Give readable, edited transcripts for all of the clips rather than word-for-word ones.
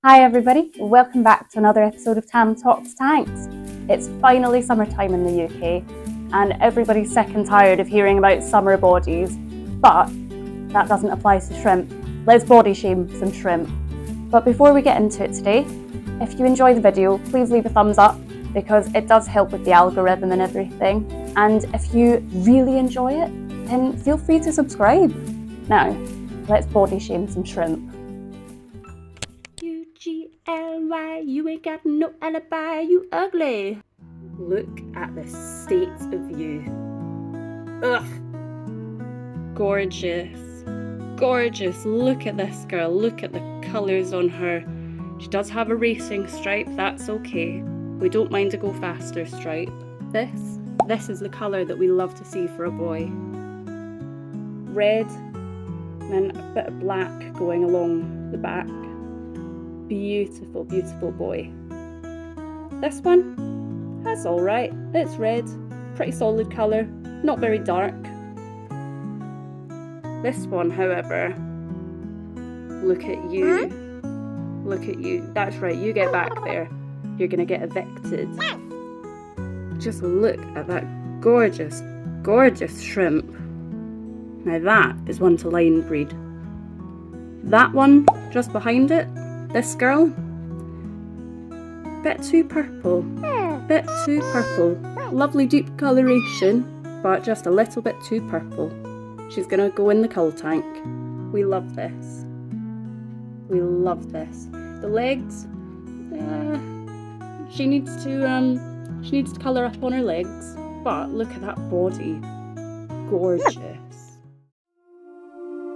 Hi everybody, welcome back to another episode of Tam Talks Tanks. It's finally summertime in the UK and everybody's sick and tired of hearing about summer bodies, but that doesn't apply to shrimp. Let's body shame some shrimp. But before we get into it today, if you enjoy the video, please leave a thumbs up because it does help with the algorithm and everything. And if you really enjoy it, then feel free to subscribe. Now, let's body shame some shrimp. U-G-L-Y, you ain't got no alibi, you ugly. Look at the state of you. Ugh. Gorgeous. Gorgeous. Look at this girl. Look at the colours on her. She does have a racing stripe, that's okay. We don't mind a go faster stripe. This is the colour that we love to see for a boy. Red, and then a bit of black going along the back. Beautiful, beautiful boy. This one, that's alright. It's red, pretty solid colour, not very dark. This one, however, look at you. Look at you. That's right, you get back there. You're gonna get evicted. Just look at that gorgeous, gorgeous shrimp. Now that is one to line breed. That one, just behind it, this girl, bit too purple, bit too purple. Lovely deep coloration, but just a little bit too purple. She's gonna go in the cull tank. We love this. We love this. The legs, she needs to colour up on her legs, but look at that body. Gorgeous.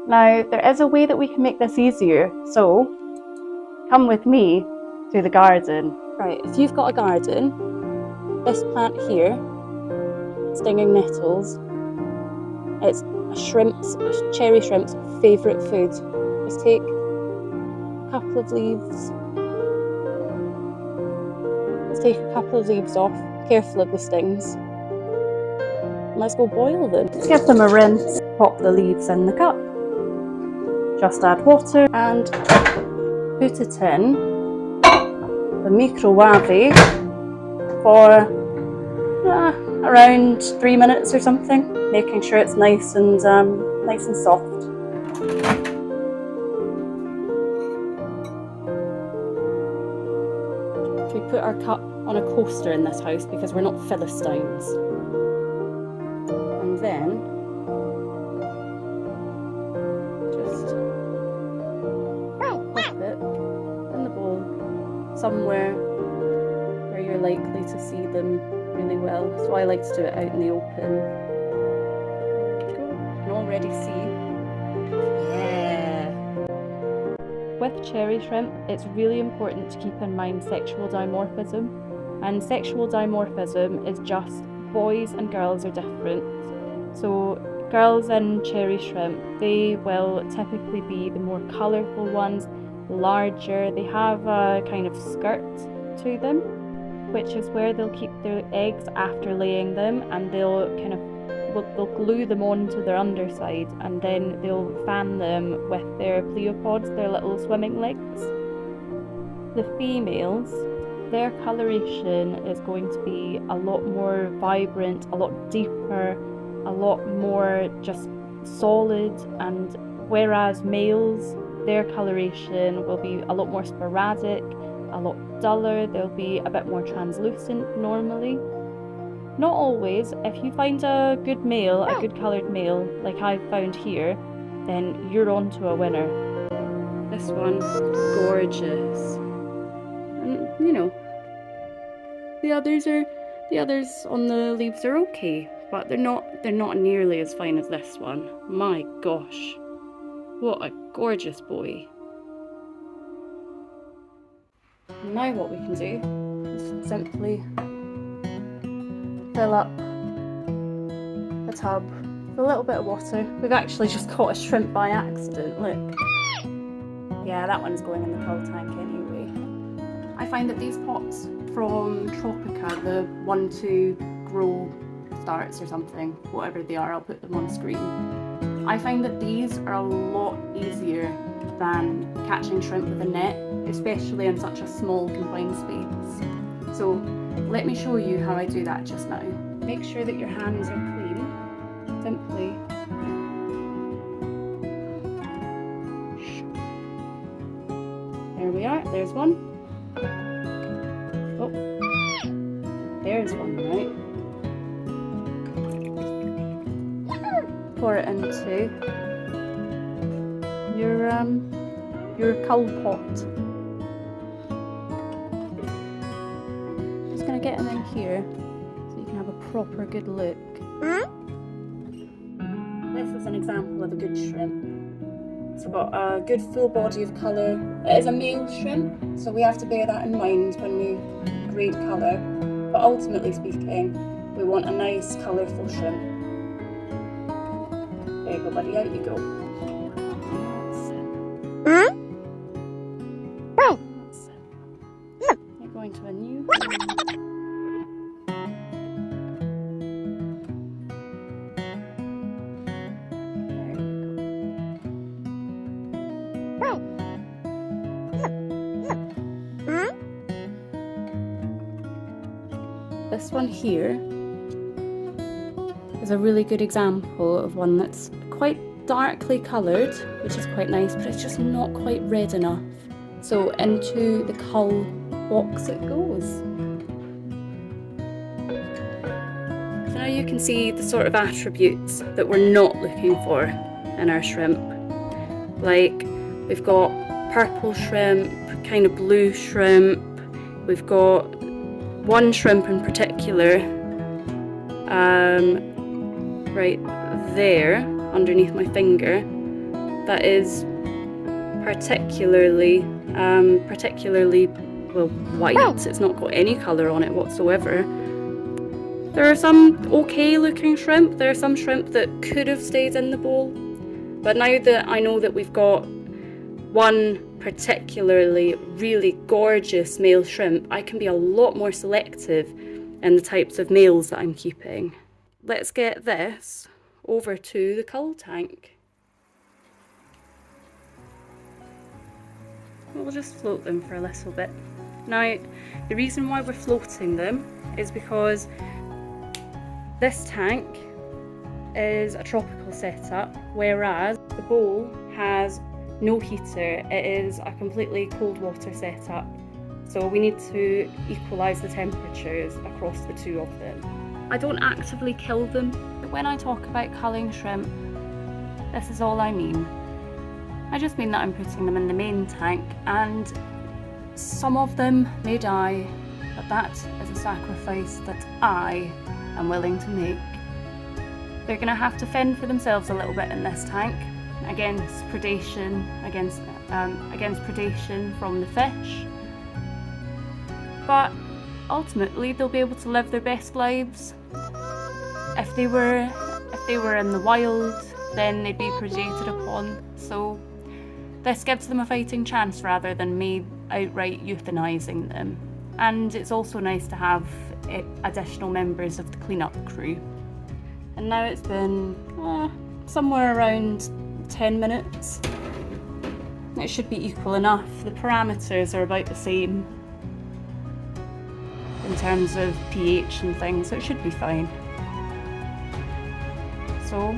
Now, there is a way that we can make this easier, so come with me to the garden. Right, if you've got a garden, this plant here, stinging nettles, it's a cherry shrimp's favourite food. Just take a couple of leaves. Let's take a couple of leaves off, careful of the stings. Let's go boil them. Give them a rinse, pop the leaves in the cup. Just add water and put it in the microwave for around 3 minutes or something, making sure it's nice and soft. We put our cup on a coaster in this house because we're not Philistines. And then just pop it in the bowl somewhere where you're likely to see them really well. So I like to do it out in the open. You can already see. Yeah. With cherry shrimp, it's really important to keep in mind sexual dimorphism. And sexual dimorphism is just boys and girls are different. So girls in cherry shrimp, they will typically be the more colourful ones, larger. They have a kind of skirt to them, which is where they'll keep their eggs after laying them, and they'll glue them onto their underside, and then they'll fan them with their pleopods, their little swimming legs. The females, their coloration is going to be a lot more vibrant, a lot deeper, a lot more just solid, and whereas males, their coloration will be a lot more sporadic, a lot duller, they'll be a bit more translucent normally. Not always. If you find a good male, a good coloured male, like I've found here, then you're on to a winner. This one, gorgeous. And you know, the others on the leaves are okay, but they're not nearly as fine as this one. My gosh. What a gorgeous boy. Now what we can do is simply fill up the tub with a little bit of water. We've actually just caught a shrimp by accident, look. Yeah, that one's going in the cull tank anyway. I find that these pots from Tropica, the 1-2 grow starts or something, whatever they are, I'll put them on screen. I find that these are a lot easier than catching shrimp with a net, especially in such a small confined space. So let me show you how I do that just now. Make sure that your hands are clean. Simply there we are, there's one. Oh, there's one, right? Pour it into your culled pot. Just gonna get them in here so you can have a proper good look. This is an example of a good shrimp. It's got a good full body of colour. It is a male shrimp, so we have to bear that in mind when we grade colour. But ultimately speaking, we want a nice colourful shrimp. There you go, buddy, out you go. You're going to a new. This one here is a really good example of one that's quite darkly coloured, which is quite nice, but it's just not quite red enough. So into the cull box it goes. So now you can see the sort of attributes that we're not looking for in our shrimp. Like, we've got purple shrimp, kind of blue shrimp, we've got one shrimp in particular, right there underneath my finger, that is particularly well, white. It's not got any colour on it whatsoever. There are some okay looking shrimp, there are some shrimp that could have stayed in the bowl, but now that I know that we've got one particularly really gorgeous male shrimp, I can be a lot more selective in the types of males that I'm keeping. Let's get this over to the cull tank. We'll just float them for a little bit. Now, the reason why we're floating them is because this tank is a tropical setup, whereas the bowl has no heater. It is a completely cold water setup. So we need to equalise the temperatures across the two of them. I don't actively kill them, but when I talk about culling shrimp, this is all I mean. I just mean that I'm putting them in the main tank, and some of them may die, but that is a sacrifice that I am willing to make. They're going to have to fend for themselves a little bit in this tank against predation, against predation from the fish, but ultimately they'll be able to live their best lives. If they were in the wild, then they'd be predated upon. So this gives them a fighting chance rather than me outright euthanizing them. And it's also nice to have additional members of the cleanup crew. And now it's been somewhere around 10 minutes. It should be equal enough. The parameters are about the same in terms of pH and things, so it should be fine. So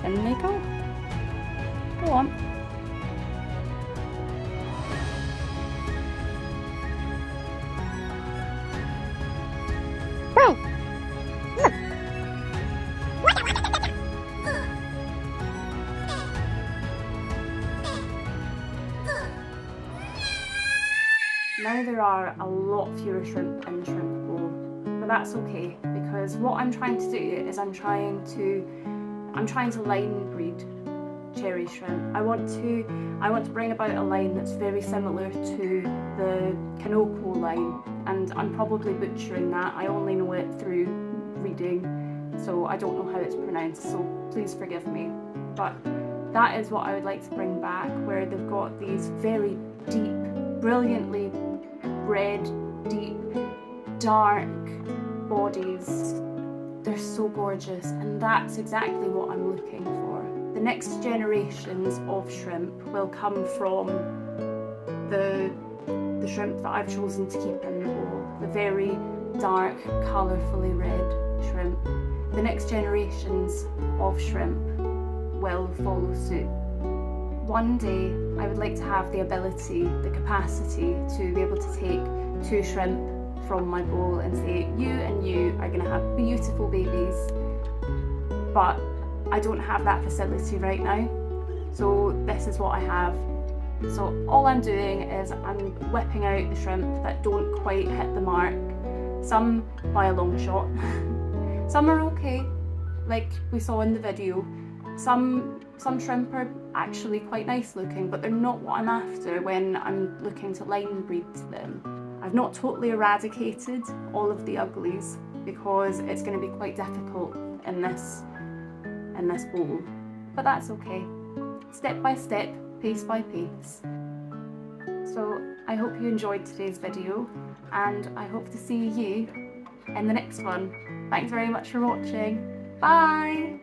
in they go. Go on. Now there are a lot fewer shrimp in the shrimp bowl, but that's okay, because what I'm trying to do is I'm trying to line breed cherry shrimp. I want to bring about a line that's very similar to the Kanoko line, and I'm probably butchering that. I only know it through reading, so I don't know how it's pronounced, so please forgive me. But that is what I would like to bring back, where they've got these very deep, brilliantly red, deep, dark bodies they're so gorgeous, and that's exactly what I'm looking for. The next generations of shrimp will come from the shrimp that I've chosen to keep in the bowl, the very dark, colourfully red shrimp. The next generations of shrimp will follow suit. One day I would like to have the ability, the capacity to be able to take 2 shrimp from my bowl and say, you and you are going to have beautiful babies, but I don't have that facility right now, so this is what I have. So all I'm doing is I'm whipping out the shrimp that don't quite hit the mark, some by a long shot. Some are okay, like we saw in the video. Some shrimp are actually quite nice looking, but they're not what I'm after when I'm looking to line breed them. I've not totally eradicated all of the uglies because it's going to be quite difficult in this bowl, but that's okay. Step by step, pace by pace. So I hope you enjoyed today's video, and I hope to see you in the next one. Thanks very much for watching. Bye!